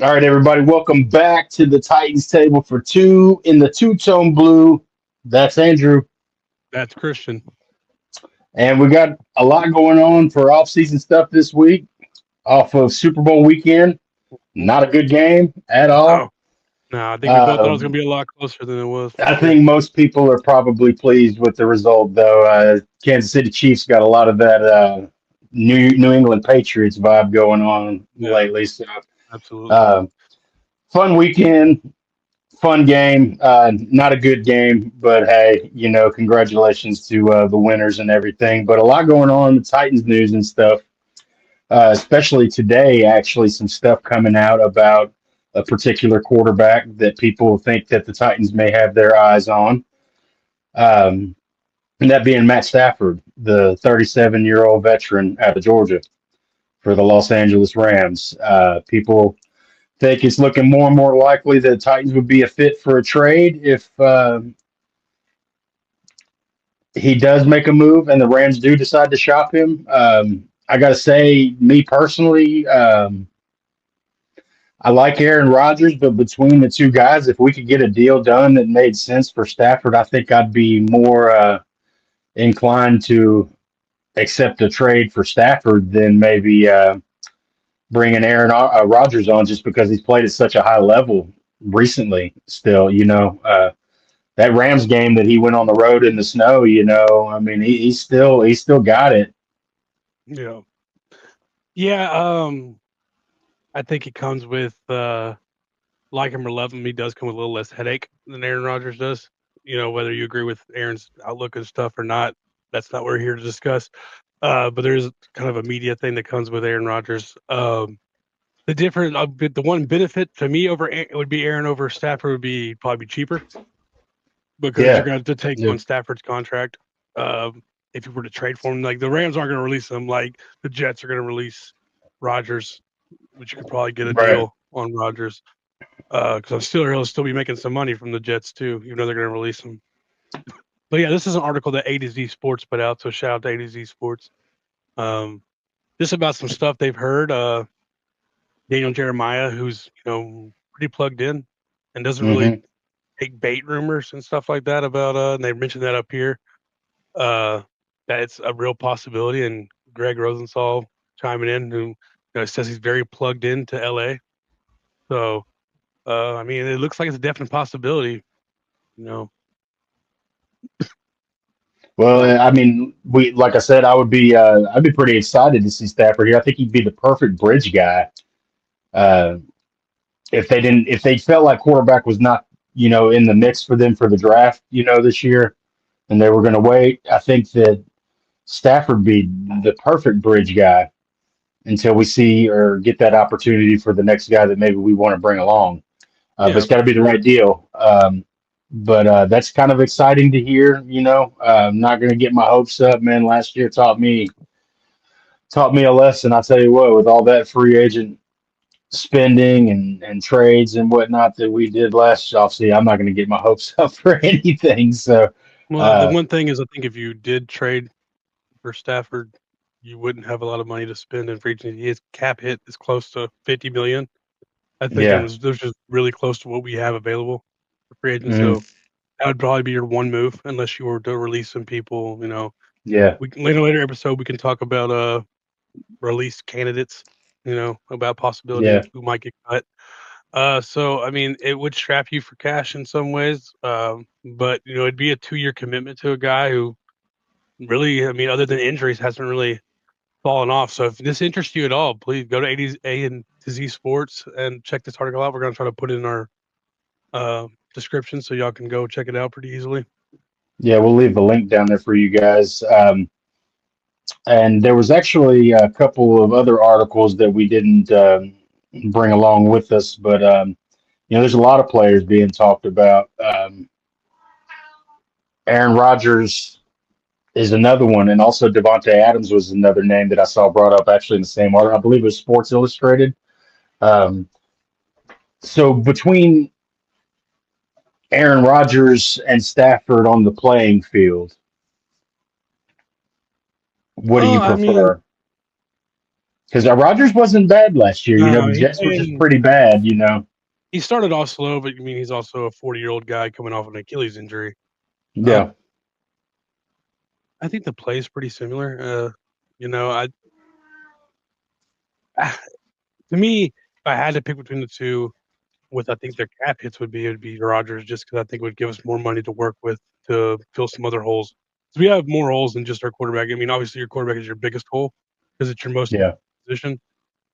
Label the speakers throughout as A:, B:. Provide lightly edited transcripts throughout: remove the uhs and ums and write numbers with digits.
A: All right, everybody, welcome back to the Titans table for two in the two-tone blue. That's Andrew,
B: That's Christian.
A: and we got a lot going on for off-season stuff this week. Off of Super Bowl weekend,
B: Mhm.
A: not a good game at
B: No,
A: all.
B: no, I think we both thought it was
A: Um,
B: going to be a lot closer than it was for
A: I
B: sure.
A: think most people are probably pleased with the result, though. Kansas City Chiefs got a lot of that New England Patriots vibe going on
B: Yeah,
A: lately. So,
B: absolutely.
A: uh, fun weekend. Fun game. Not a good game, but hey, congratulations to the winners and everything. But a lot going on in the Titans news and stuff, especially today. Actually, some stuff coming out about a particular quarterback that people think that the Titans may have their eyes on. Um, and that being Matt Stafford, the 37-year-old veteran out of Georgia for the Los Angeles Rams. People think it's looking more and more likely that the Titans would be a fit for a trade if he does make a move and the Rams do decide to shop him. I got to say, me personally, I like Aaron Rodgers, but between the two guys, if we could get a deal done that made sense for Stafford, I think I'd be more inclined to accept a trade for Stafford than maybe bringing Aaron Rodgers on just because he's played at such a high level recently. Still, that Rams game that he went on the road in the snow. I mean, he's still got it.
B: Yeah, yeah. I think it comes with like him or love him. He does come with a little less headache than Aaron Rodgers does. Whether you agree with Aaron's outlook and stuff or not, that's not what we're here to discuss. But there's kind of a media thing that comes with Aaron Rodgers. The one benefit to me over would be Aaron over Stafford would be probably be cheaper because you're
A: Yeah,
B: going to take
A: yeah,
B: on Stafford's contract. If you were to trade for him, like the Rams aren't going to release him, like the Jets are going to release Rodgers, which you could probably get a
A: right.
B: deal on Rodgers. Because he'll still be making some money from the Jets too, even though they're going to release him. But yeah, this is an article that A to Z Sports put out, so shout out to A to Z Sports. Um, this about some stuff they've heard. Daniel Jeremiah, who's pretty plugged in and doesn't really
A: Hmm.
B: take bait rumors and stuff like that about and they mentioned that up here uh that it's a real possibility, and Greg Rosenthal chiming in, who says he's very plugged into LA. So I mean, it looks like it's a definite possibility, you know.
A: Well,
B: So
A: I mean, we like I said, I'd be pretty excited to see Stafford here. I think he'd be the perfect bridge guy. Uh, if they felt like quarterback was not in the mix for them for the draft this year, and they were going to wait, I think that Stafford be the perfect bridge guy until we see or get that opportunity for the next guy that maybe we want to bring along. But
B: yeah,
A: it's got to
B: for
A: be the
B: sure.
A: right deal. But that's kind of exciting to hear. I'm not going to get my hopes up, man. Last year taught me a lesson. I tell you what, with all that free agent spending and trades and whatnot that we did last offseason, I'm not going to get my hopes up for anything. So,
B: Well, the
A: uh,
B: one thing is, I think if you did trade for Stafford, you wouldn't have a lot of money to spend in free agency. His cap hit is close to 50 million. I think
A: yeah,
B: there's just really close to what we have available for free agents.
A: mhm,
B: So that would probably be your one move, unless you were to release some people.
A: yeah,
B: We can, later episode we can talk about release candidates. About possibility
A: yeah.
B: of who might get cut. So I mean, it would strap you for cash in some ways, but it'd be a 2 year commitment to a guy who really, I mean, other than injuries, hasn't really fallen off. So if this interests you at all, please go to A and to Z Sports and check this article out. We're going to try to put it in our description so y'all can go check it out pretty easily.
A: Yeah, we'll leave the link down there for you guys. And there was actually a couple of other articles that we didn't bring along with us, but there's a lot of players being talked about. Aaron Rodgers is another one, and also Devontae Adams was another name that I saw brought up actually in the same article. I believe it was Sports Illustrated. Um, so between Aaron Rodgers and Stafford on the playing field, what do you
B: I mean,
A: prefer? Because Rodgers wasn't bad last year. You know,
B: No,
A: the Jets were just pretty bad. You know.
B: he started off slow, but I mean, he's also a 40-year-old guy coming off an Achilles injury.
A: Yeah.
B: I think the play is pretty similar. You know, to me, if I had to pick between the two, with I think their cap hits it'd be Rodgers, just because I think it would give us more money to work with to fill some other holes. So we have more holes than just our quarterback. I mean, obviously your quarterback is your biggest hole because it's your most
A: Yeah.
B: position.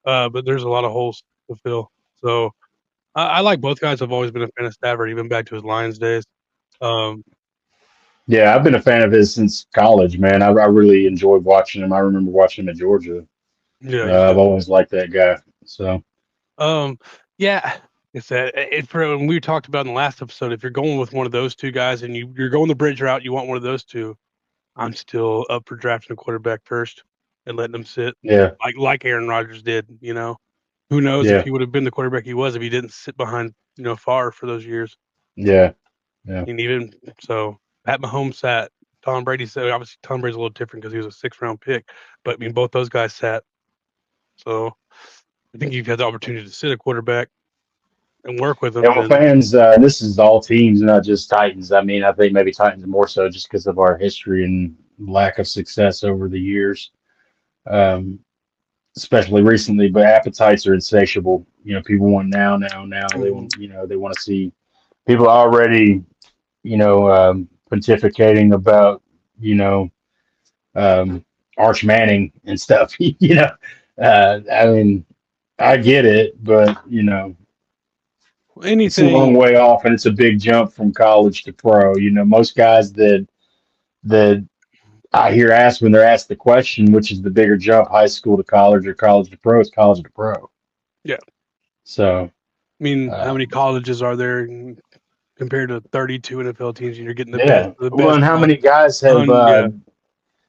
B: But there's a lot of holes to fill. So I like both guys. I've always been a fan of Stafford, even back to his Lions days. Um,
A: Yeah, I've been a fan of his since college, man. I really enjoyed watching him. I remember watching him at Georgia.
B: yeah, he's
A: I've
B: good.
A: always liked that guy. So
B: Um, yeah, it's that. It for when we talked about in the last episode. If you're going with one of those two guys and you're going the bridge route, you want one of those two. I'm still up for drafting a quarterback first and letting him sit
A: yeah,
B: like Aaron Rodgers did. You know, who knows if
A: yeah,
B: he would have been the quarterback he was if he didn't sit behind Favre for those years.
A: yeah, yeah.
B: And even so, Pat Mahomes sat. Tom Brady said obviously Tom Brady's a little different because he was a 6th round pick, but I mean both those guys sat. So I think you've had the opportunity to sit a quarterback and work with
A: And
B: them.
A: well,
B: And
A: fans, this is all teams, not just Titans. I mean, I think maybe Titans more so just because of our history and lack of success over the years, um, especially recently. But appetites are insatiable. You know, people want now, now, now. They
B: mm-hmm.
A: want, they want to see people already, pontificating about, you know, um, Arch Manning and stuff. I mean, I get it, but it's a long
B: Anything,
A: way off, and it's a big jump from college to pro. You know, most guys that I hear asked when they're asked the question, which is the bigger jump, high school to college or college to pro, it's college to pro.
B: yeah.
A: So,
B: I mean, how
A: uh,
B: many colleges are there compared to 32 NFL teams? And you're getting
A: yeah.
B: the
A: Well,
B: best
A: and how many guys
B: yeah,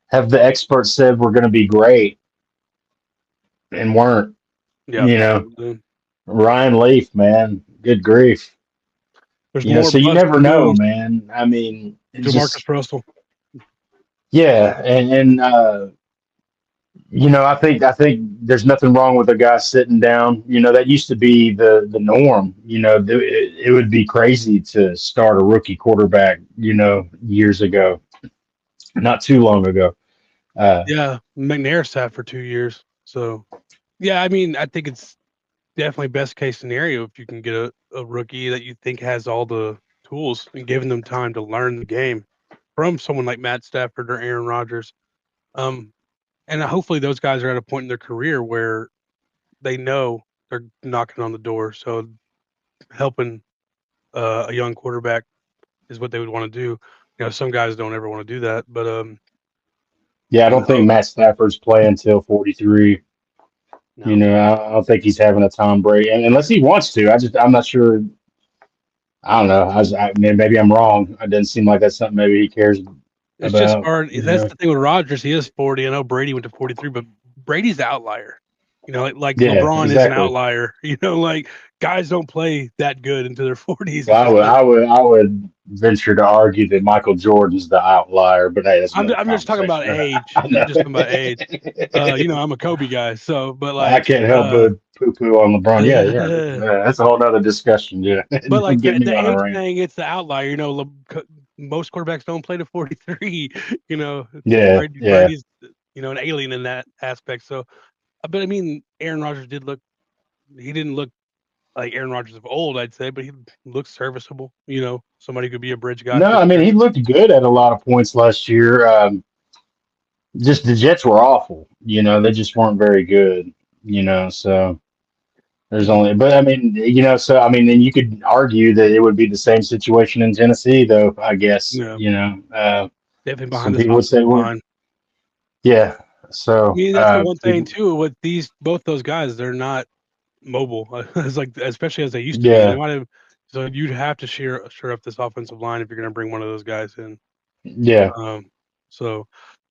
A: have the experts said we're going to be great and weren't?
B: yeah.
A: You know, Ryan Leaf, man, good grief.
B: There's more
A: So you
B: busts
A: never
B: than
A: know,
B: booms.
A: man. I mean, it's just
B: Jamarcus Russell.
A: yeah, and I think there's nothing wrong with a guy sitting down. That used to be the norm. It would be crazy to start a rookie quarterback. Years ago, not too long ago. Uh,
B: Yeah, McNair sat for 2 years. So yeah, I mean, I think it's definitely best case scenario if you can get a rookie that you think has all the tools and giving them time to learn the game from someone like Matt Stafford or Aaron Rodgers. Um, and hopefully those guys are at a point in their career where they know they're knocking on the door. So helping a young quarterback is what they would want to do. Some guys don't ever want to do that, but
A: yeah, I
B: you
A: don't think
B: know,
A: Matt Stafford's playing till 43.
B: no.
A: I don't think he's having a Tom Brady, and unless he wants to. I'm not sure. I don't know. I mean, maybe I'm wrong. It doesn't seem like that's something maybe he cares
B: It's just
A: about.
B: hard. That's the thing with Rodgers. He is 40. I know Brady went to 43, but Brady's the outlier. Like
A: Yeah,
B: LeBron is an
A: exactly.
B: outlier. Like guys don't play that good into their 40s. It's
A: Well,
B: just not.
A: I would venture to argue that Michael Jordan's the outlier, but hey, that's another
B: I'm just talking about
A: conversation.
B: age.
A: I
B: I'm
A: know.
B: just talking about age. I'm a Kobe guy, so but
A: I
B: like,
A: can't help but poo-poo on LeBron. Yeah, yeah, that's a whole nother discussion. Yeah,
B: but
A: don't
B: like
A: get me
B: the
A: on a
B: age
A: rant.
B: thing, it's the outlier. Most quarterbacks don't play to 43.
A: Yeah, yeah.
B: Brady's an alien in that aspect. So, but I mean, Aaron Rodgers did look. He didn't look like Aaron Rodgers of old, I'd say, but he looks serviceable. Somebody could be a bridge guy
A: No,
B: for
A: I mean
B: sure.
A: he looked good at a lot of points last year. Just the Jets were awful. They just weren't very good. So. There's
B: Mhm.
A: only, but I mean, so I mean, then you could argue that it would be the same situation in Tennessee, though. I guess,
B: Yeah, definitely behind
A: some
B: this
A: people would say
B: offensive
A: we're,
B: line.
A: yeah.
B: I
A: So,
B: mean, that's the one thing
A: people,
B: too with both those guys. They're not mobile, as like especially as they used to be. And they
A: yeah,
B: might have. So you'd have to shore up this offensive line if you're going to bring one of those guys in.
A: yeah,
B: Um, so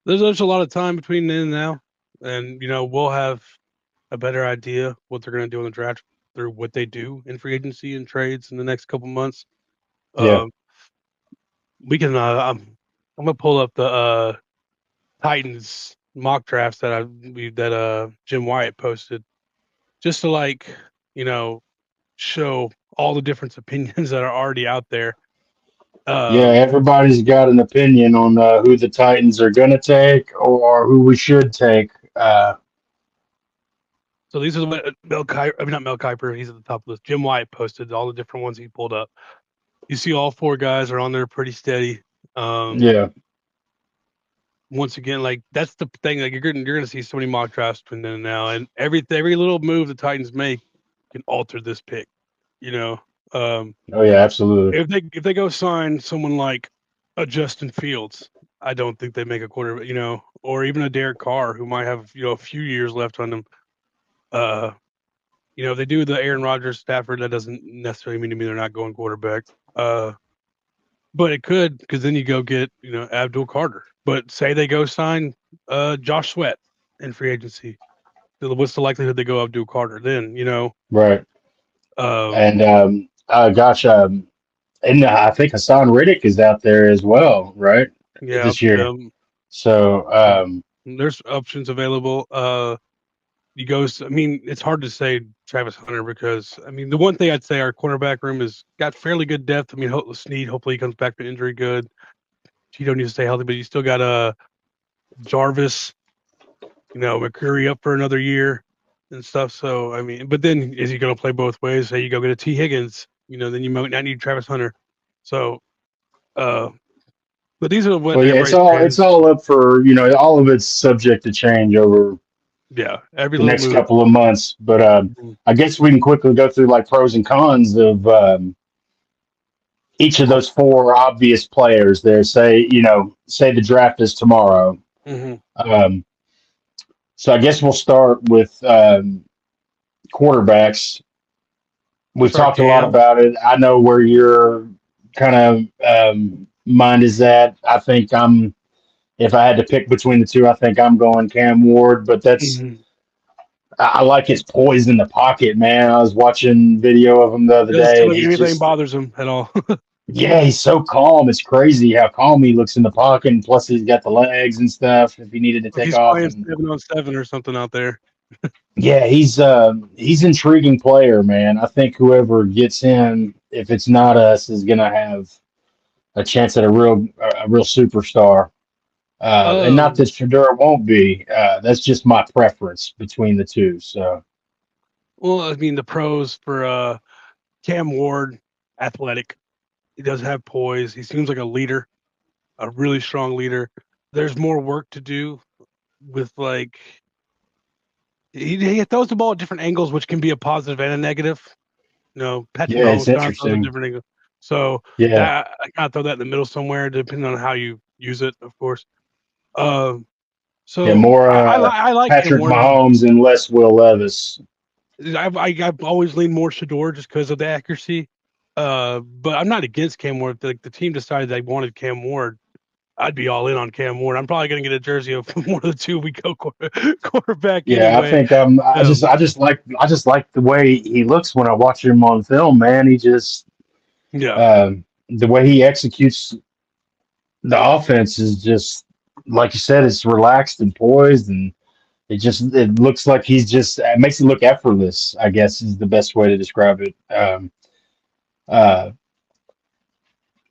B: there's a lot of time between then and now, and we'll have a better idea what they're going to do in the draft through what they do in free agency and trades in the next couple months.
A: yeah,
B: Um, we can. I'm gonna pull up the Titans mock drafts that Jim Wyatt posted, just to like, you know, show all the different opinions that are already out there.
A: Yeah,
B: Um,
A: everybody's got an opinion on who the Titans are going to take or who we should take.
B: so these are the Mel Kiper, I mean not Mel Kiper, he's at the top of the list. Jim Wyatt posted all the different ones he pulled up. You see all four guys are on there pretty steady. Um,
A: Yeah,
B: Once again, like that's the thing. Like you're gonna see so many mock drafts between then and now, and every little move the Titans make can alter this pick. You know, um,
A: oh yeah, absolutely.
B: if they go sign someone like a Justin Fields, I don't think they make a quarter. You know, or even a Derek Carr who might have a few years left on them. Uh, if they do the Aaron Rodgers Stafford, that doesn't necessarily mean to me they're not going quarterback. Uh, but it could, because then you go get Abdul Carter. But say they go sign Josh Sweat in free agency. What's the likelihood they go Abdul Carter then?
A: Right.
B: Um,
A: And gosh, and I think Hassan Riddick is out there as well, right?
B: yeah.
A: This year. So,
B: There's options available. You go. I mean, it's hard to say Travis Hunter because I mean the one thing I'd say our cornerback room has got fairly good depth. I mean, Snead hopefully he comes back to injury good. He don't need to stay healthy, but you still got Jarvis, McCurry up for another year and stuff. So I mean, but then is he going to play both ways? Say you go get a T Higgins, then you might not need Travis Hunter. So, uh, but these are what
A: well, yeah,
B: everybody's
A: it's
B: saying.
A: all up for all of it's subject to change over
B: Yeah, every
A: the
B: little
A: next
B: move.
A: couple of months. But
B: Mhm.
A: I guess we can quickly go through like pros and cons of each of those four obvious players. There, say the draft is tomorrow.
B: Mm-hmm.
A: Um, so I guess we'll start with quarterbacks. We've
B: Start
A: talked a lot
B: Cam.
A: about it. I know where your kind of mind is at. I think if I had to pick between the two, I think I'm going Cam Ward, but
B: Mm-hmm.
A: I like his poise in the pocket, man. I was watching video of him the other
B: Doesn't
A: day,
B: seem
A: and
B: like
A: he's
B: anything
A: just,
B: bothers him at all.
A: yeah, he's so calm. It's crazy how calm he looks in the pocket. And plus, he's got the legs and stuff if he needed to
B: Like
A: take
B: he's
A: off.
B: playing
A: And
B: 7-on-7 or something out there.
A: yeah, he's intriguing player, man. I think whoever gets him, if it's not us, is gonna have a chance at a real superstar. And not that
B: Um,
A: Shadura won't be. That's just my preference between the two. So
B: well, I mean, the pros for Cam Ward, athletic. He does have poise. He seems like a leader, a really strong leader. There's more work to do with like he throws the ball at different angles, which can be a positive and a negative. Patrick
A: yeah, it's
B: Mahomes kind of throws a
A: interesting.
B: different angle. So
A: Yeah,
B: that I kind of throw that in the middle somewhere, depending on how you use it, of course. Um,
A: yeah,
B: so
A: more
B: I like Cam
A: Patrick
B: Ward.
A: Mahomes and less Will Levis.
B: I've always leaned more Shador just because of the accuracy. But I'm not against Cam Ward. The team decided they wanted Cam Ward. I'd be all in on Cam Ward. I'm probably going to get a jersey of one of the two we go quarterback
A: Yeah, I
B: anyway.
A: think I just like the way he looks when I watch him on film, man. He just
B: Yeah.
A: the way he executes the offense is just like you said, it's relaxed and poised, and it looks like it makes it look effortless. I guess is the best way to describe it. Uh,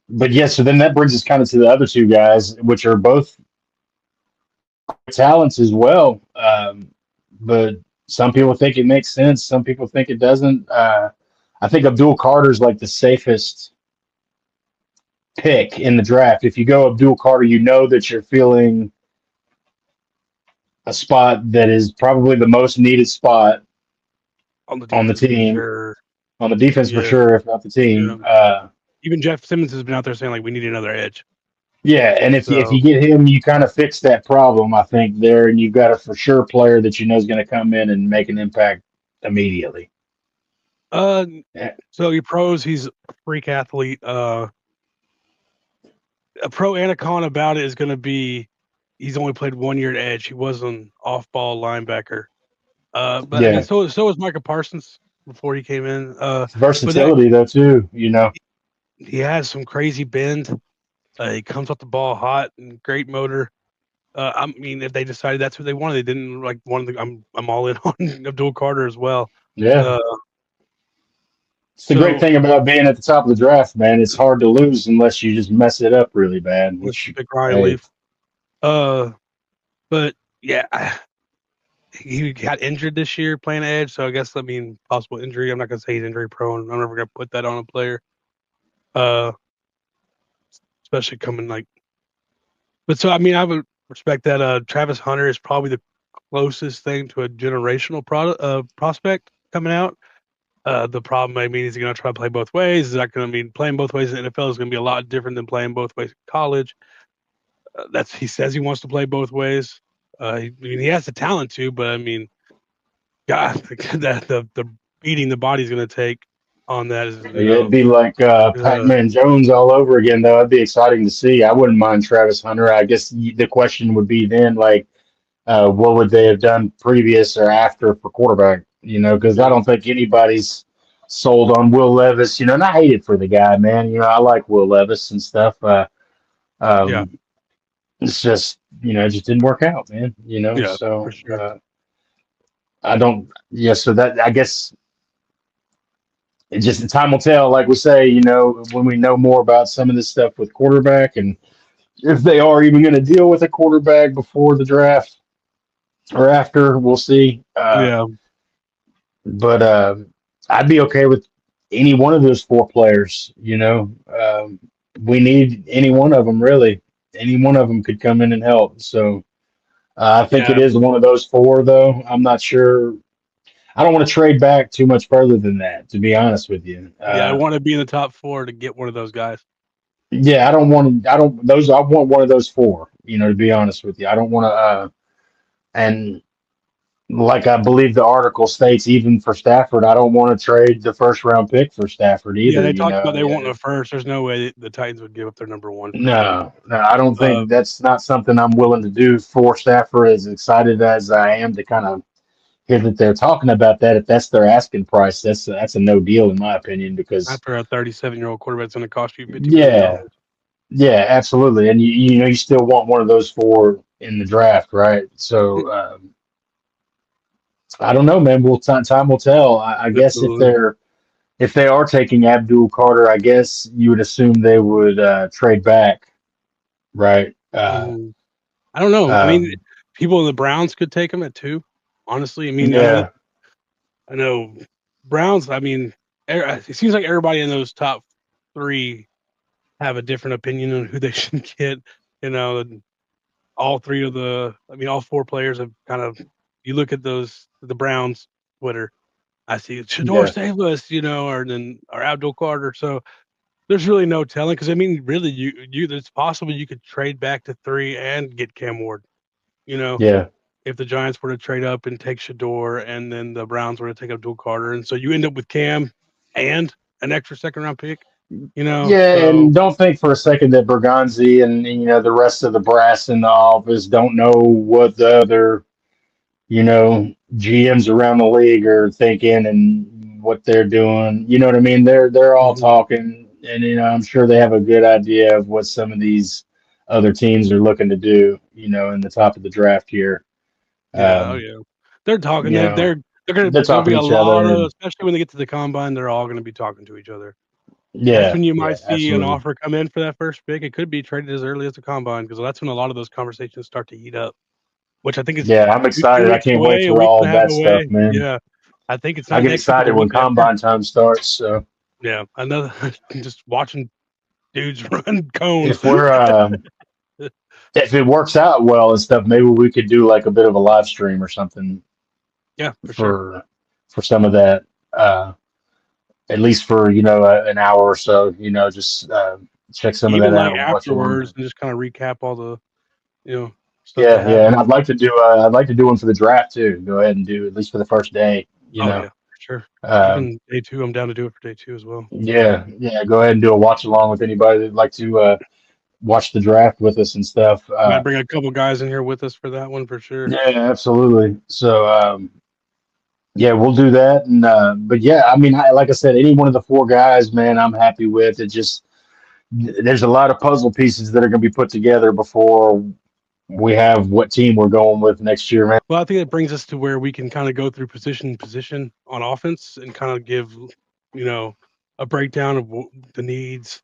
A: but yeah, so then that brings us kind of to the other two guys, which are both talents as well. But some people think it makes sense. Some people think it doesn't. I think Abdul Carter's like the safest pick in the draft. If you go Abdul Carter, you know that you're feeling a spot that is probably the most needed spot
B: On the
A: on the
B: defense for
A: team,
B: sure.
A: on the defense for
B: Yeah.
A: sure, if not the
B: Yeah.
A: team.
B: Even Jeff Simmons has been out there saying like we need another edge.
A: Yeah, and if
B: So
A: you get him, you kind of fix that problem, I think, there, and you've got a for sure player that you know is going to come in and make an impact immediately.
B: uh
A: Yeah,
B: so your pros, he's a freak athlete. A pro and a con about it is going to be he's only played 1 year at edge. He was an off ball linebacker. But I mean,
A: yeah.
B: so was Micah Parsons before he came in. But that
A: Versatility though too, you know.
B: he has some crazy bend. He comes off the ball hot and great motor. I mean, if they decided that's what they wanted, they didn't like one of the. I'm all in on Abdul Carter as well.
A: Yeah.
B: Uh,
A: It's the great
B: so
A: thing about being at the top of the draft, man. It's hard to lose unless you just mess it up really bad,
B: let's
A: which,
B: pick Ryan
A: hey,
B: Leaf. But yeah, he got injured this year playing edge, so I guess possible injury. I'm not gonna say he's injury prone. I'm never gonna put that on a player. Uh, especially coming like. But so I would respect that. Travis Hunter is probably the closest thing to a generational prospect coming out. The problem, is he going to try to play both ways? Is that going to mean playing both ways in the NFL is going to be a lot different than playing both ways in college? He says he wants to play both ways. He has the talent to, but God, the beating the body's going to take on that is,
A: it'd be like Pac-Man Jones all over again, though. It'd be exciting to see. I wouldn't mind Travis Hunter. I guess the question would be then, like, what would they have done previous or after for quarterback? Because I
B: yeah,
A: don't think anybody's sold on Will Levis. And I hate it for the guy, man. I like Will Levis and stuff.
B: yeah,
A: Um, it's just, it just didn't work out, man.
B: yeah, for
A: So
B: sure.
A: I don't. Yeah, so that I guess it just time will tell. Like we say, when we know more about some of this stuff with quarterback and if they are even going to deal with a quarterback before the draft or after, we'll see.
B: Yeah,
A: But I'd be okay with any one of those four players. We need any one of them really. Any one of them could come in and help. So I think it
B: yeah,
A: is one of those four, though. I'm not sure. I don't want to trade back too much further than that, to be honest with you.
B: yeah. I want to be in the top four to get one of those guys.
A: Yeah, I don't want. I don't. Those. I want one of those four. To be honest with you, I don't want to. And like I believe the article states, even for Stafford, I don't want to trade the first round pick for Stafford
B: Yeah,
A: either.
B: they talked about they want a first. There's no way the Titans would give up their number one for him.
A: No, no, I don't think
B: Um,
A: that's not something I'm willing to do for Stafford. As excited as I am to kind of hear that they're talking about that, if that's their asking price, that's a no deal in my opinion. Because
B: After a 37-year-old quarterback's going to cost you $50 million.
A: yeah, yeah, absolutely, and you still want one of those four in the draft, right? So I don't know, man. Time will tell. I guess
B: Absolutely.
A: if they are taking Abdul Carter, I guess you would assume they would trade back, right?
B: Mm, I don't know.
A: Um,
B: People in the Browns could take him at two. Honestly,
A: yeah,
B: I know Browns. It seems like everybody in those top three have a different opinion on who they should get. And all three of all four players have kind of. You look at the Browns Twitter. I see Shador
A: yeah,
B: save us, or Abdul Carter. So there's really no telling because really, it's possible you could trade back to three and get Cam Ward. You know,
A: yeah,
B: if the Giants were to trade up and take Shador, and then the Browns were to take Abdul Carter, and so you end up with Cam and an extra second round pick.
A: yeah.
B: So
A: And don't think for a second that Bergonzi and the rest of the brass in the office don't know what the other GMs around the league are thinking and what they're doing. You know what I mean? They're all
B: mhm.
A: talking, and I'm sure they have a good idea of what some of these other teams are looking to do. In the top of the draft here.
B: Yeah, oh
A: Um,
B: yeah, they're talking.
A: you know, they're
B: There'll be
A: talking to
B: a
A: each
B: lot
A: other,
B: of,
A: and
B: especially when they get to the combine, they're all going to be talking to each other. That's
A: yeah,
B: when you
A: yeah,
B: might see an
A: absolutely.
B: offer come in for that first pick. It could be traded as early as the combine because that's when a lot of those conversations start to heat up. Which I think is
A: Yeah, I'm
B: two
A: excited. I
B: weeks
A: can't wait
B: away, a
A: for
B: week
A: all
B: and
A: of
B: a half
A: that stuff,
B: away.
A: man.
B: Yeah, I think it's
A: I
B: not
A: get
B: next week; it's
A: excited
B: a
A: when
B: week after.
A: combine time starts. So
B: Yeah, another just watching dudes run cones.
A: if we're if it works out well and stuff, maybe we could do like a bit of a live stream or something
B: Yeah, for sure.
A: for some of that. Uh, at least for an hour or so. Just check some of that
B: Even like
A: out and watch along.
B: afterwards, and just kind of recap all the you know stuff that
A: Yeah, yeah, and
B: happened.
A: I'd like to do one for the draft too. Go ahead and do at least for the first day.
B: Oh yeah, for sure.
A: Um,
B: Even day two, I'm down to do it for day two as well.
A: yeah, yeah. Go ahead and do a watch along with anybody that'd like to watch the draft with us and stuff.
B: Might bring a couple guys in here with us for that one for sure.
A: Yeah, absolutely. So yeah, we'll do that. And but yeah, like I said, any one of the four guys, man, I'm happy with. It just there's a lot of puzzle pieces that are going to be put together before we have what team we're going with next year, man.
B: Well, I think it brings us to where we can kind of go through position on offense and kind of give, a breakdown of the needs,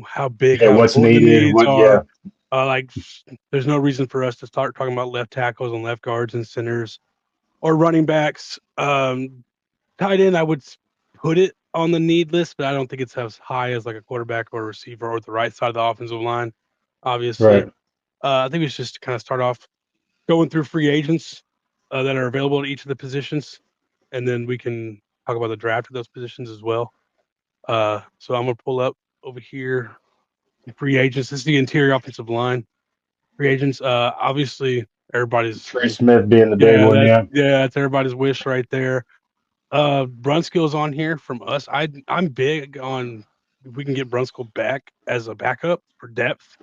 B: how big,
A: Yeah,
B: how
A: what's
B: important the
A: needed?
B: needs
A: What?
B: are.
A: Yeah,
B: Like, there's no reason for us to start talking about left tackles and left guards and centers or running backs. Tight end, I would put it on the need list, but I don't think it's as high as like a quarterback or a receiver or the right side of the offensive line. Obviously,
A: right.
B: I think it's just to kind of start off going through free agents that are available at each of the positions, and then we can talk about the draft of those positions as well. So I'm gonna pull up over here free agents. This is the interior offensive line free agents. Obviously, everybody's
A: Trey Smith being the big one. Yeah,
B: that's everybody's wish right there. Brunskill's on here from us. I'm big on if we can get Brunskill back as a backup for depth.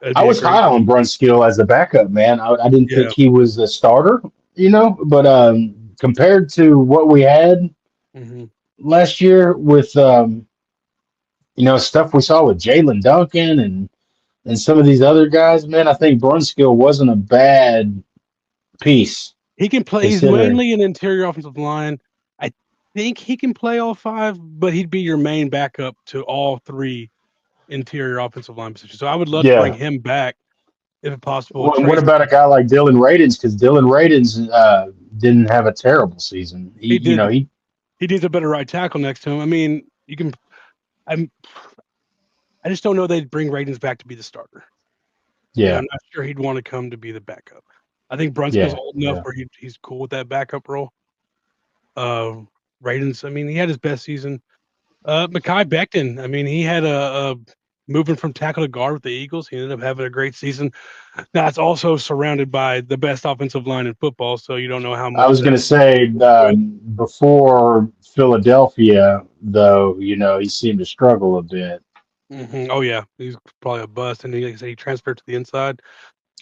B: That'd
A: I
B: be a
A: was
B: great.
A: high on Brunskill as a backup, man. I didn't think
B: Yeah.
A: he was a starter, but compared to what we had
B: Hmm.
A: last year with stuff we saw with Jalen Duncan and some of these other guys, man, I think Brunskill wasn't a bad piece
B: He can play. He's
A: considering.
B: mainly an interior offensive line. I think he can play all five, but he'd be your main backup to all three interior offensive line positions. So I would love to bring
A: Yeah.
B: him back if possible.
A: What
B: Trace,
A: about a guy like Dylan Radins? Because Dylan Radins didn't have a terrible season. He,
B: he
A: you know,
B: did.
A: he,
B: He needs a better right tackle next to him. I mean, you can. I'm. I just don't know they'd bring Radens back to be the starter, and
A: yeah,
B: I'm not sure he'd want to come to be the backup. I think Brunskill's
A: yeah,
B: old enough
A: yeah.
B: where he's cool with that backup role. Uh, Radens. I mean, he had his best season. Mekhi Becton. I mean, he had a moving from tackle to guard with the Eagles. He ended up having a great season. That's also surrounded by the best offensive line in football, so you don't know how
A: I
B: much
A: was
B: that.
A: going to say before Philadelphia, though, he seemed to struggle a bit.
B: Oh yeah, he's probably a bust, and like I said, he transferred to the inside.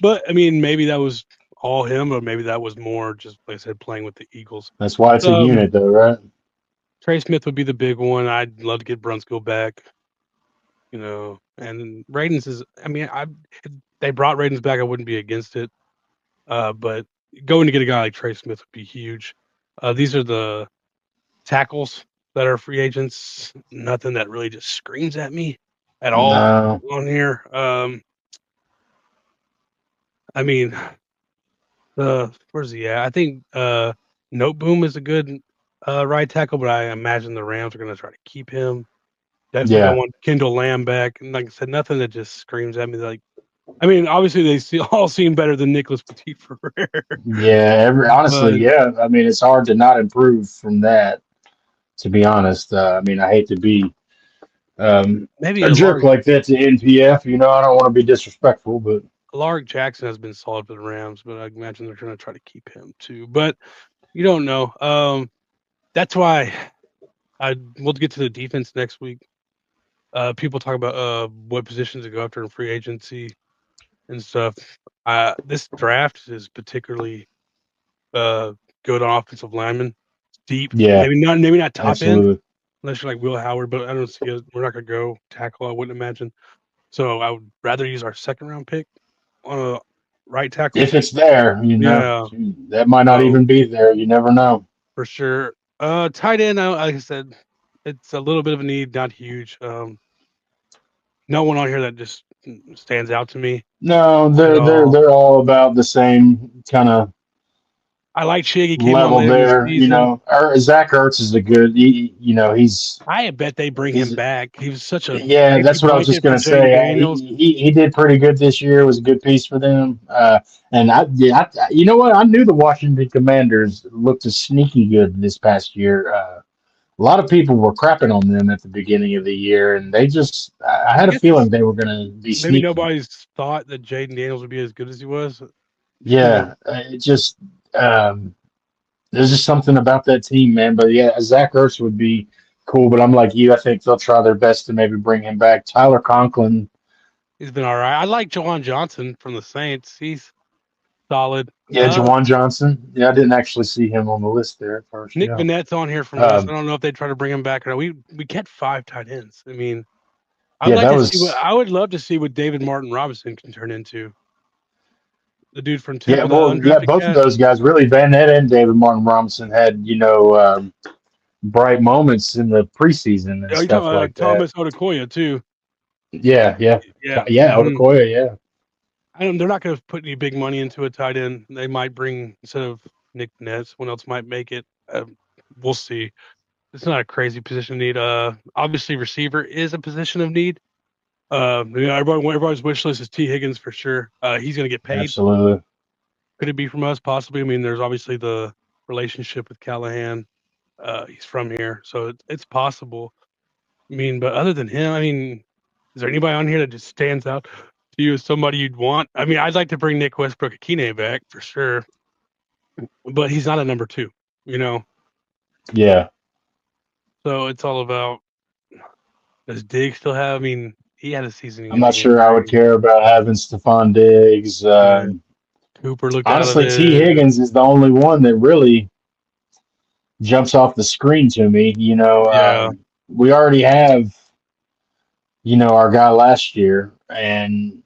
B: But I mean, maybe that was all him, or maybe that was more just like I said, playing with the Eagles.
A: That's why it's a
B: Um,
A: unit, though, right?
B: Trey Smith would be the big one. I'd love to get Brunskill back, and Radens is. I mean, if they brought Radens back, I wouldn't be against it. But going to get a guy like Trey Smith would be huge. These are the tackles that are free agents. Nothing that really just screams at me at all
A: No,
B: on here. I mean, where's he at? I think Noteboom is a good right tackle, but I imagine the Rams are going to try to keep him. Definitely don't
A: yeah,
B: want Kendall Lamb back. And like I said, nothing that just screams at me. Like, I mean, obviously all seem better than Nicholas Petit Frere,
A: yeah. Honestly,
B: but
A: yeah. I mean, it's hard to not improve from that. To be honest, I mean, I hate to be
B: maybe
A: a jerk like that to NPF. I don't want to be disrespectful, but
B: Alaric Jackson has been solid for the Rams, but I imagine they're going to try to keep him too. But you don't know. That's why we'll get to the defense next week. People talk about what positions to go after in free agency and stuff. This draft is particularly uh, good on offensive linemen. Deep,
A: yeah,
B: maybe not top end,
A: absolutely.
B: unless you're like Will Howard, but I don't see it. We're not going to go tackle. I wouldn't imagine. So I would rather use our second round pick on a right tackle.
A: If it's there,
B: Yeah.
A: that might not
B: So
A: even be there. You never know.
B: for sure. Tight end, like I said, it's a little bit of a need, not huge. No one on here that just stands out to me
A: No,
B: at all.
A: they're all about the same kind of
B: I like Chig. He came on
A: level
B: later in the
A: there.
B: season.
A: Zach Ertz is a good.
B: I bet they bring him
A: He's
B: back. He was such a
A: yeah.
B: safety
A: That's what I was just
B: blanket for
A: gonna
B: Jaden
A: say.
B: Daniels.
A: He did pretty good this year. It was a good piece for them. And you know what? I knew the Washington Commanders looked sneaky good this past year. A lot of people were crapping on them at the beginning of the year, and they just. I
B: I
A: had a
B: guess
A: feeling they were going to be
B: maybe
A: sneaky.
B: nobody's thought that Jaden Daniels would be as good as he was.
A: Yeah, it just there's just something about that team, man. But yeah, Zach Ertz would be cool. But I'm like you. I think they'll try their best to maybe bring him back. Tyler Conklin.
B: He's been all right. I like Jawan Johnson from the Saints. He's solid.
A: Yeah, Jawan Johnson. Yeah, I didn't actually see him on the list there at first.
B: Nick
A: Yeah.
B: Vanette's on here from us. I
A: Um,
B: don't know if they try to bring him back or not. We kept 5 tight ends. I mean, I'd
A: yeah,
B: like
A: that
B: to see what
A: was.
B: I would love to see what David Martin Robinson can turn into. the dude from
A: Yeah,
B: Temple, the
A: well, yeah,
B: undrafted
A: both of
B: cat.
A: those guys, really, Van Nett and David Martin Robinson had, bright moments in the preseason and
B: Oh, you talking
A: stuff
B: about
A: like that.
B: Thomas Odukoya too?
A: Yeah, yeah,
B: Yeah.
A: yeah, Odukoya, yeah.
B: I don't. They're not going to put any big money into a tight end. They might bring instead of Nick Ness. Someone else might make it. We'll see. It's not a crazy position of need. Obviously receiver is a position of need. Everybody's wish list is T Higgins for sure. He's going to get paid.
A: Absolutely.
B: Could it be from us? Possibly. I mean, there's obviously the relationship with Callahan. He's from here, so it's possible. I mean, but other than him, I mean, is there anybody on here that just stands out to you as somebody you'd want? I mean, I'd like to bring Nick Westbrook Akine back for sure, but he's not a number two, you know.
A: Yeah.
B: So it's all about does Diggs still have? I mean, he had a
A: I'm not
B: season-ending
A: sure I would
B: injury.
A: care about having Stephon Diggs.
B: Cooper looked out of
A: Honestly, T.
B: it.
A: Higgins is the only one that really jumps off the screen to me.
B: Yeah,
A: We already have, our guy last year, and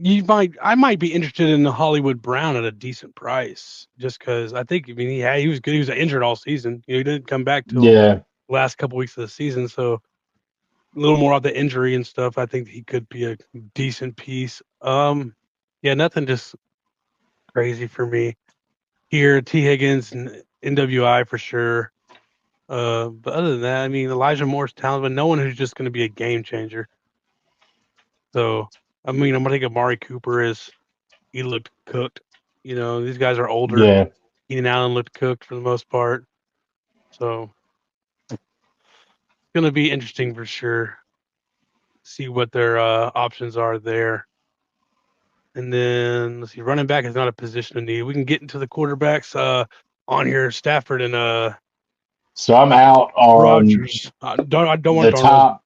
B: I might be interested in the Hollywood Brown at a decent price, just because I think. I mean, he was good. He was injured all season. He didn't come back till
A: yeah,
B: last couple weeks of the season, so a little more of the injury and stuff. I think he could be a decent piece. Yeah, nothing just crazy for me here. T Higgins and NWI for sure. But other than that, I mean, Elijah Moore's talented, but no one who's just going to be a game changer. So, I mean, I'm going to think Amari Cooper is, he looked cooked. These guys are older.
A: yeah.
B: Keenan Allen looked cooked for the most part. So, it's going to be interesting for sure. See what their options are there. And then let's see, running back is not a position of need. We can get into the quarterbacks on here, Stafford and
A: So I'm out on
B: Rodgers. I don't want
A: the
B: Darnold.
A: top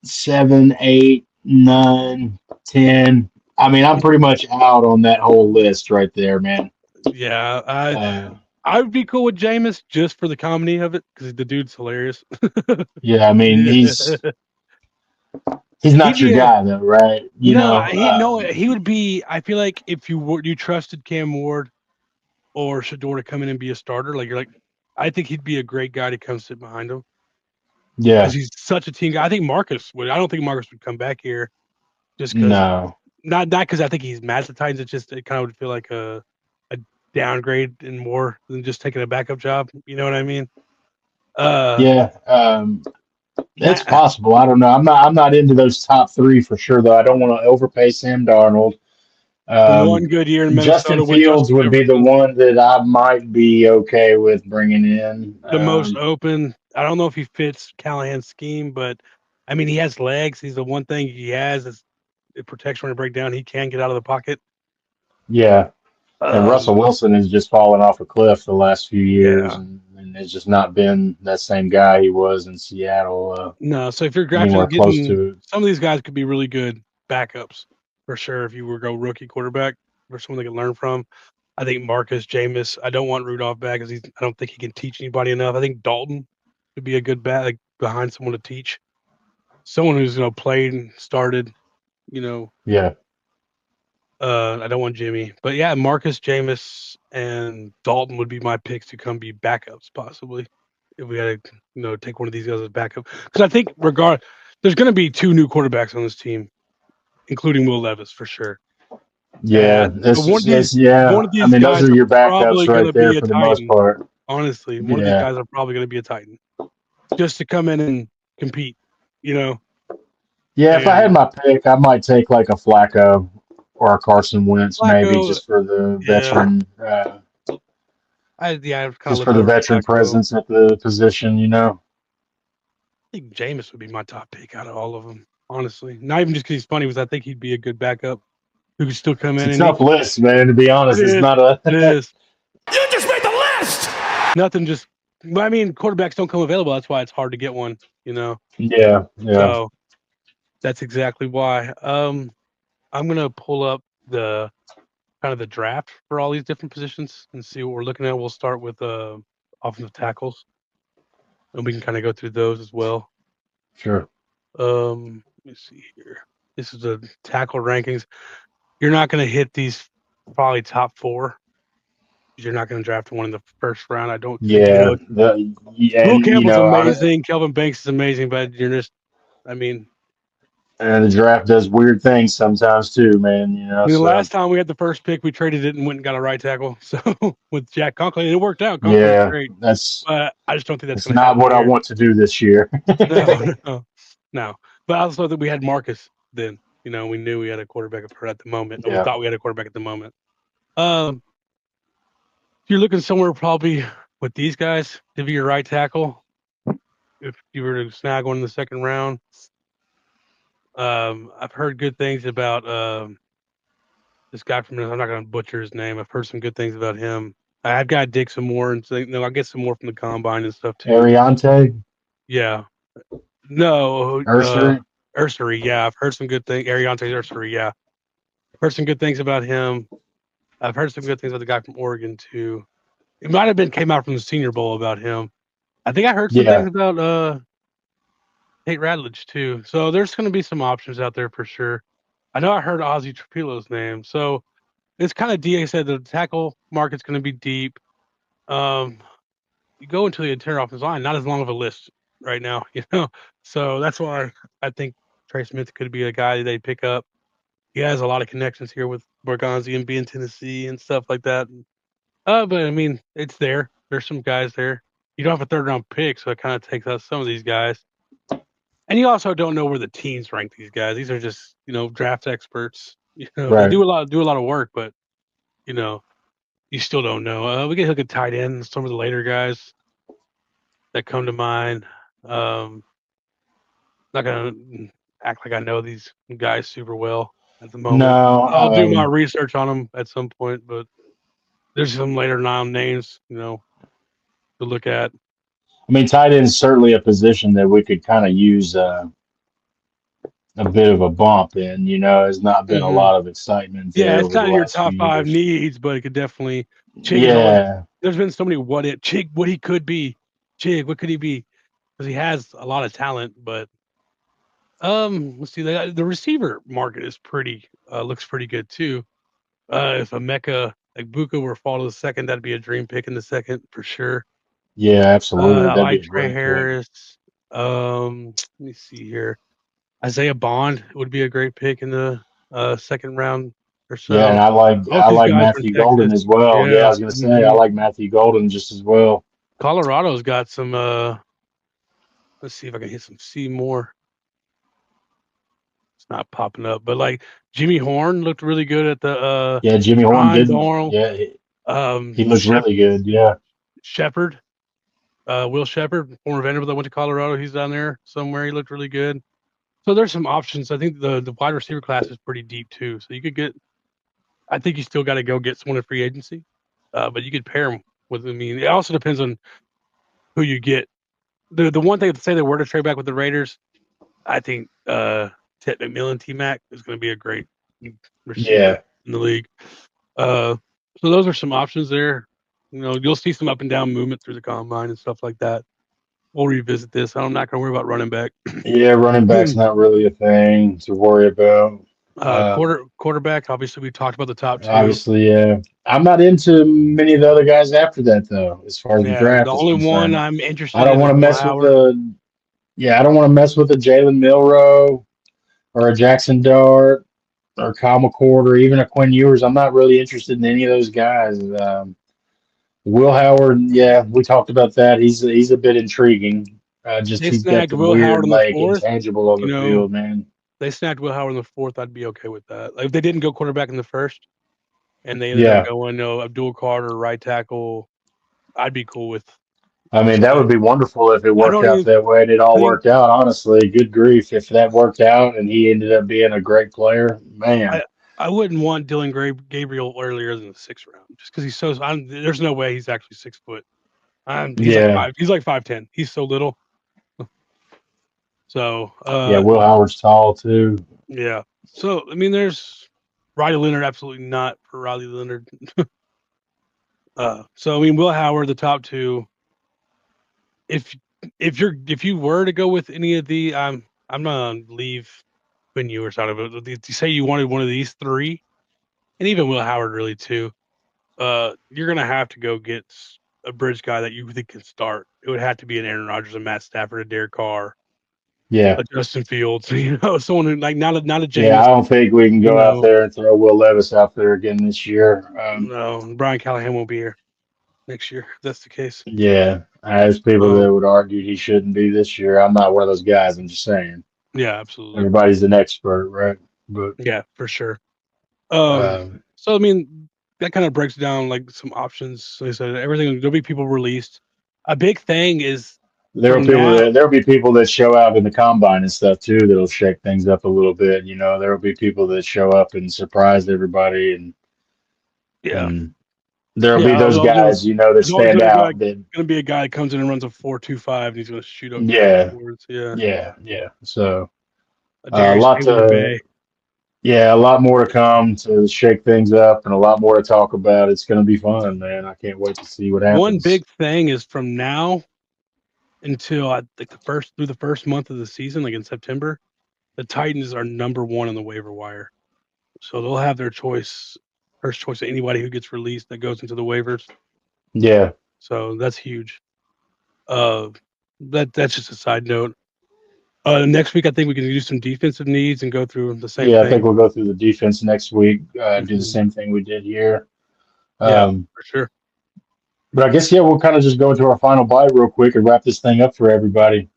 A: 7, 8, 9, 10. I mean, I'm pretty much out on that whole list right there, man.
B: Yeah,
A: Uh,
B: I would be cool with Jameis just for the comedy of it because the dude's hilarious.
A: yeah, I mean, he's
B: He'd
A: not your
B: be a
A: guy though, right?
B: no, he no, he would be. I feel like if you trusted Cam Ward or Shador to come in and be a starter, like you're like, I think he'd be a great guy to come sit behind him because
A: yeah,
B: he's such a team guy. I think Marcus would. I don't think Marcus would come back here just because
A: no,
B: not because I think he's mad at the Titans. It's just it kind of would feel like a downgrade and more than just taking a backup job. You know what I mean? Uh,
A: yeah. It's
B: Matt,
A: possible. I don't know. I'm not into those top three for sure, though. I don't want to overpay Sam Darnold.
B: one good year in
A: Justin
B: Minnesota with
A: Fields
B: Justin
A: would be the
B: Jefferson,
A: one that I might be okay with bringing in.
B: the most open. I don't know if he fits Callahan's scheme, but I mean he has legs. He's the one thing he has is it protects when he break down. He can get out of the pocket.
A: Yeah, and Russell
B: Um,
A: Wilson has just fallen off a cliff the last few years,
B: yeah,
A: and has just not been that same guy he was in Seattle
B: no. So if you're
A: anywhere
B: drafting,
A: close
B: getting
A: to it.
B: some of these guys could be really good backups for sure. If you were go rookie quarterback or someone they can learn from, I think Marcus Jameis. I don't want Rudolph back because I don't think he can teach anybody enough. I think Dalton would be a good back like, behind someone to teach. Someone who's played and started. You know,
A: Yeah,
B: I don't want Jimmy, but yeah, Marcus Jameis and Dalton would be my picks to come be backups possibly if we had to take one of these guys as backup because I think there's going to be two new quarterbacks on this team, including Will Levis for sure.
A: yeah.
B: But one of these
A: yeah.
B: one of
A: I
B: these
A: mean, those
B: guys
A: are
B: are
A: your backups
B: probably going
A: right
B: to
A: there
B: be a
A: for the most
B: Titan.
A: part.
B: Honestly, one of these
A: Yeah.
B: guys are probably going to be a Titan just to come in and compete. You know,
A: Yeah, if I had
B: and
A: my pick, I might take like a Flacco or a Carson Wentz, maybe
B: Flacco,
A: just for the
B: yeah, I kind of
A: just
B: looked
A: for the
B: over
A: veteran
B: Flacco.
A: presence at the position.
B: I think Jameis would be my top pick out of all of them, honestly. Not even just because he's funny, because I think he'd be a good backup who could still come
A: It's
B: in
A: a
B: and he
A: tough
B: could.
A: list, man. To be
B: It
A: honest, it's
B: is.
A: not
B: It
A: a.
B: is. You just made the list. Nothing just. I mean, quarterbacks don't come available. That's why it's hard to get one. You know.
A: Yeah, yeah,
B: So that's exactly why. I'm gonna pull up the kind of the draft for all these different positions and see what we're looking at. We'll start with offensive tackles, and we can kind of go through those as well.
A: sure.
B: Let me see here. This is the tackle rankings. You're not going to hit these. probably top 4. You're not going to draft one in the first round. I don't think.
A: Yeah,
B: Will
A: and
B: Campbell's amazing. Kelvin Banks is amazing, but you're just, I mean,
A: and the draft does weird things sometimes too, man. You know,
B: the
A: so
B: last time we had the first pick, we traded it and went and got a right tackle. So with Jack Conklin, and it worked out. Conklin's
A: yeah,
B: great,
A: that's
B: but I just don't think that's
A: it's
B: going to
A: not
B: happen
A: what I
B: here.
A: want to do this year.
B: No, no, no. But also that we had Marcus then. We knew we had a quarterback at the moment, or we
A: Yeah,
B: thought we had a quarterback at the moment. Um, you're looking somewhere probably with these guys to be your right tackle. If you were to snag one in the second round, I've heard good things about this guy from. I'm not going to butcher his name. I've heard some good things about him. I've got to dig some more, and so, I'll get some more from the combine and stuff too.
A: Ariante,
B: Yeah, no,
A: Ursery.
B: Ursery. Yeah, I've heard some good things. Ariante Ursery. Yeah, heard some good things about him. I've heard some good things about the guy from Oregon too. It might have been came out from the Senior Bowl about him. I think I heard some things
A: Yeah,
B: about Tate Radledge too. So there's going to be some options out there for sure. I know I heard Ozzie Trapillo's name. So it's kind of deep. Like I said the tackle market's going to be deep. Um, you go into the interior offensive line, not as long of a list right now, So that's why I think Trey Smith could be a guy they pick up. He has a lot of connections here with Borgonzi and being Tennessee and stuff like that. But I mean, it's there. There's some guys there. You don't have a third round pick, so it kind of takes out some of these guys. And you also don't know where the teams rank these guys. These are just, draft experts. They
A: right.
B: do a lot of work, but you know, you still don't know. We can look at tight ends, some of the later guys that come to mind. Um, not gonna act like I know these guys super well at the moment.
A: No,
B: I'll do my research on them at some point, but there's some later names, to look at.
A: I mean tight end is certainly a position that we could kind of use a bit of a bump in. You know, there's not been a
B: Hmm.
A: lot of excitement
B: Yeah,
A: there
B: it's
A: over the
B: not in your
A: last few
B: top 5
A: years.
B: needs, but it could definitely. Chig is always.
A: Yeah,
B: There's been so many Chig, what he could be. Chig, what could he be? Because he has a lot of talent, but let's see. The receiver market is looks pretty good too. If a Mecca like Buka were fall to the second, that'd be a dream pick in the second for sure.
A: yeah, absolutely.
B: I
A: That'd be
B: like
A: a
B: Trey
A: great pick.
B: Harris. Let me see here. Isaiah Bond would be a great pick in the second round or
A: Yeah, and
B: so. Both
A: I
B: these
A: like
B: guys are in
A: Matthew Golden
B: Texas.
A: as well. Yeah, I
B: Yeah.
A: was gonna say I
B: Hmm.
A: like Matthew Golden just as well.
B: Colorado's got some. Let's see if I can hit some C more. It's not popping up, but like Jimmy Horn looked really good at the
A: Yeah, Jimmy Horn
B: Brian
A: did.
B: Doral,
A: Yeah, he looked really good. Yeah,
B: Shepard, Will Shepard, former Vanderbilt that went to Colorado. He's down there somewhere. He looked really good. So there's some options. I think the wide receiver class is pretty deep too. So you could get. I think you still got to go get someone in free agency, but you could pair them with. I mean, it also depends on who you get. The one thing to say they were to trade back with the Raiders, I think Ted McMillan, T Mac is going to be a great receiver
A: yeah,
B: in the league. Uh, so those are some options there. You'll see some up and down movement through the combine and stuff like that. We'll revisit this. I'm not going to worry about running back.
A: yeah. Running back's not really a thing to worry about.
B: Quarterback. Obviously, we talked about the top two.
A: Obviously, yeah. I'm not into many of the other guys after that, though. As far as the
B: Yeah, the
A: draft is
B: only one
A: concerned,
B: I'm
A: I
B: interested
A: don't
B: in is
A: want to
B: Will
A: mess with
B: Howard.
A: the. Yeah, I don't want to mess with a Jalen Milrow or a Jackson Dart or Kyle McCord or even a Quinn Ewers. I'm not really interested in any of those guys. Will Howard, yeah, we talked about that. He's a bit intriguing. Just
B: They
A: he's got
B: snagged
A: the
B: Will
A: weird
B: Howard in the
A: like
B: fourth.
A: intangible on
B: You
A: the
B: know,
A: field, man.
B: they snagged Will Howard in the fourth. I'd be okay with that. Like if they didn't go quarterback in the first, and they ended up
A: Yeah,
B: going Abdul Carter right tackle, I'd be cool with
A: I mean that
B: that.
A: would be wonderful if it
B: I
A: worked
B: don't
A: out
B: even
A: that way and it all
B: think
A: worked out. Honestly, good grief, if that worked out and he ended up being a great player, man.
B: I I wouldn't want Gabriel earlier than the sixth round just because he's so. There's no way he's actually 6 foot. He's like
A: Yeah,
B: five. He's like 5'10". He's so little. So
A: yeah. Will Howard's tall too.
B: yeah. So I mean, there's Riley Leonard. Absolutely not for Riley Leonard. So I mean, Will Howard, the top two. If if you were to go with any of the, I'm gonna leave Quinn Ewers out of it. Do you say you wanted one of these three? and even Will Howard really too. You're gonna have to go get a bridge guy that you think can start. It would have to be an Aaron Rodgers, a Matt Stafford, a Derek Carr,
A: Yeah.
B: a Justin Fields. Someone who like not a
A: Yeah,
B: Jameis.
A: I don't think we can
B: You
A: go out
B: know,
A: there and throw Will Levis out there again this year.
B: no, Brian Callahan won't be here next year. If that's the case.
A: Yeah, there's people that
B: Um,
A: would argue he shouldn't be this year. I'm not one of those guys. I'm just saying.
B: yeah, absolutely.
A: Everybody's an expert, right? But
B: Yeah, for sure. Um,
A: um,
B: so I mean, that kind of breaks down like some options. Like I said, everything there'll be people released. A big thing is from now.
A: there'll be people that show out in the combine and stuff too that'll shake things up a little bit. You know, there'll be people that show up and surprise everybody,
B: Yeah,
A: and there'll be
B: yeah.
A: those guys, that
B: There's always
A: stand out. That
B: gonna be a guy that comes in and runs a 4.25 and he's gonna shoot up
A: yeah,
B: boards. Yeah,
A: yeah. So
B: a
A: a
B: Darius
A: lot
B: Taylor
A: to
B: Bay.
A: yeah, a lot more to come to shake things up, and a lot more to talk about. It's going to be fun, man. I can't wait to see what
B: One
A: happens.
B: big thing is from now until I think the first month of the season, like in September, the Titans are number one on the waiver wire. So they'll have their choice, first choice of anybody who gets released that goes into the waivers.
A: Yeah,
B: So that's huge. Uh, that's just a side note. Next week, I think we can do some defensive needs and go through the same
A: yeah. I think
B: thing.
A: we'll go through the defense next week. Do the
B: Mhm.
A: same thing we did here.
B: Yeah,
A: Um,
B: for sure.
A: but I guess we'll kind of just go into our final bite real quick and wrap this thing up for everybody.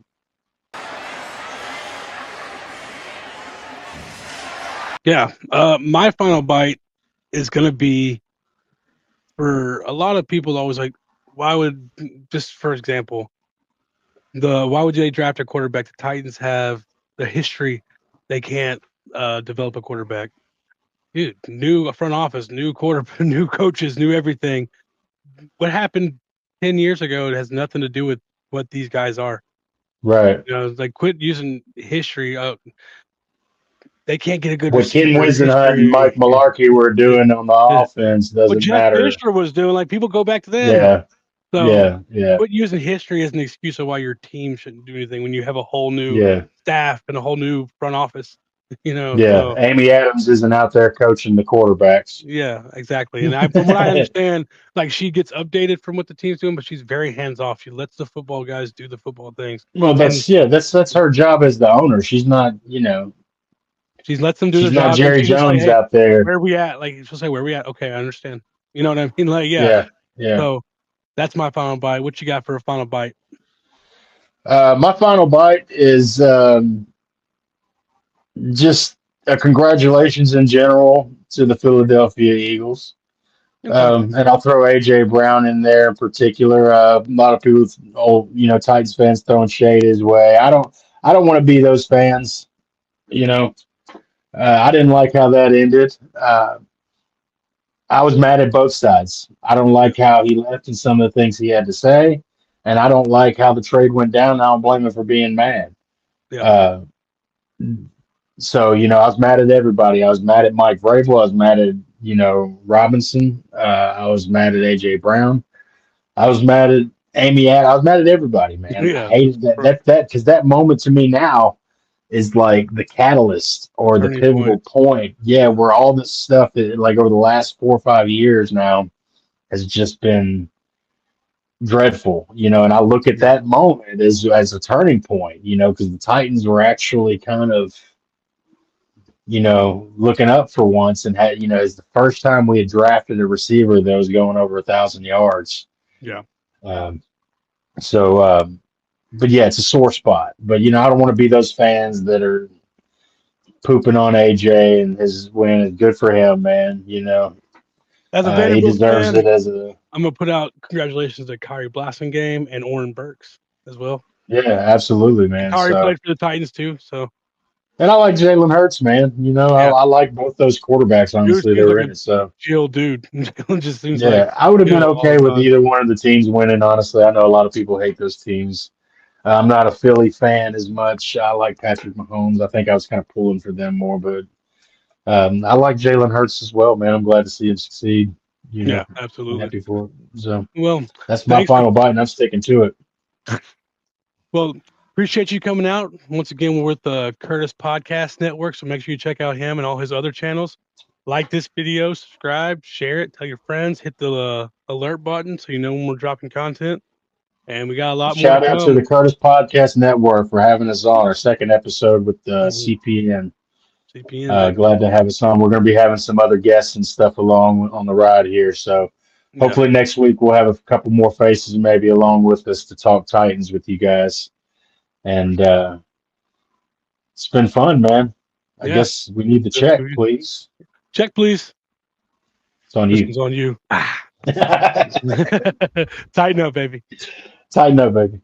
B: Yeah. My final bite is going to be for a lot of people. Always like, why would just for example, why would they draft a quarterback? The Titans have the history; they can't develop a quarterback. Dude, new front office, new quarter, new coaches, new everything. What happened 10 years ago? It has nothing to do with what these guys are.
A: Right.
B: Like quit using history. They can't get a good
A: What Ken
B: receiver.
A: Wisenhunt and Mike
B: History.
A: Malarkey were
B: Yeah.
A: doing on the
B: Yeah.
A: offense
B: What
A: doesn't
B: Jeff
A: matter.
B: Fisher was doing, like people go back to them.
A: Yeah,
B: So
A: yeah,
B: quit using history as an excuse of why your team shouldn't do anything when you have a whole new
A: yeah,
B: staff and a whole new front office.
A: yeah.
B: So
A: Amy Adams isn't out there coaching the quarterbacks.
B: yeah, exactly. And from what I understand, like she gets updated from what the team's doing, but she's very hands off. She lets the football guys do the football things,
A: Well,
B: and
A: that's her job as the owner. She's not,
B: she lets them do
A: she's
B: their
A: not
B: job. And
A: Jerry
B: she just say,
A: Jones
B: "Hey,
A: out there.
B: where are we at?" Like she'll say, "Where are we at?" Okay, I understand. You know what I mean? Like yeah.
A: Yeah, yeah.
B: So that's my final bite. What you got for a final bite?
A: My final bite is just a congratulations in general to the Philadelphia Eagles.
B: Okay.
A: And I'll throw AJ Brown in there in particular. A lot of people, Titans fans throwing shade his way. I don't want to be those fans. You know, I didn't like how that ended. I was mad at both sides. I don't
B: Yeah.
A: like how he left and some of the things he had to say, and I don't like how the trade went down. I don't blame him for being mad.
B: Yeah.
A: Uh, so I was mad at everybody. I was mad at Mike Vrabel. I was mad at Robinson. I was mad at AJ Brown. I was mad at Amy. I was mad at everybody, man. I
B: Yeah.
A: hated that because that moment to me now is like the catalyst or the
B: Turning point.
A: pivotal point. Yeah,
B: Yeah.
A: where all this stuff that like over the last 4 or 5 years now has just been dreadful, and I look at
B: Yeah.
A: that moment as a turning point, because the Titans were actually kind of, looking up for once and had, it's the first time we had drafted a receiver that was going over 1,000 yards.
B: Yeah.
A: Um, so, but yeah, it's a sore spot. But I don't want to be those fans that are pooping on AJ and his win. Good for him, man.
B: As a
A: He
B: Vanderbilt
A: deserves
B: fan,
A: it as a
B: I'm gonna put out congratulations to Kyrie Blasingame and Oren Burks as well.
A: yeah, absolutely,
B: And
A: man.
B: Kyrie
A: So.
B: played for the Titans too. So
A: And I like Jalen Hurts, man.
B: yeah,
A: I like both those quarterbacks.
B: dude
A: Honestly, they
B: seems like
A: were
B: a
A: in it. So
B: chill dude. Just seems like
A: yeah, I would have been
B: chill all
A: okay
B: the
A: with
B: time.
A: either one of the teams winning. Honestly, I know a lot of people hate those teams. I'm not a Philly fan as much. I like Patrick Mahomes. I think I was kind of pulling for them more, but I like Jalen Hurts as well, man. I'm glad to see him succeed.
B: Yeah,
A: I'm
B: absolutely.
A: happy for it. So
B: Well,
A: that's my
B: thanks for
A: final bite, and I'm sticking to it.
B: well, appreciate you coming out. Once again, we're with the Curtis Podcast Network, so make sure you check out him and all his other channels. like this video, subscribe, share it, tell your friends, hit the alert button so you know when we're dropping content. And we got a lot more to
A: Shout out to
B: come.
A: the Curtis Podcast Network for having us on our second episode with
B: Mhm.
A: CPN.
B: CPN, baby.
A: Glad to have us on. We're going to be having some other guests and stuff along on the ride here. So
B: Yeah.
A: hopefully next week we'll have a couple more faces maybe along with us to talk Titans with you guys. And it's been fun, man. I
B: Yeah.
A: guess we need to
B: Good
A: check,
B: to you.
A: please.
B: Check, please.
A: It's on
B: This
A: you.
B: one's on you. Tighten up, baby.
A: Tighten up, baby.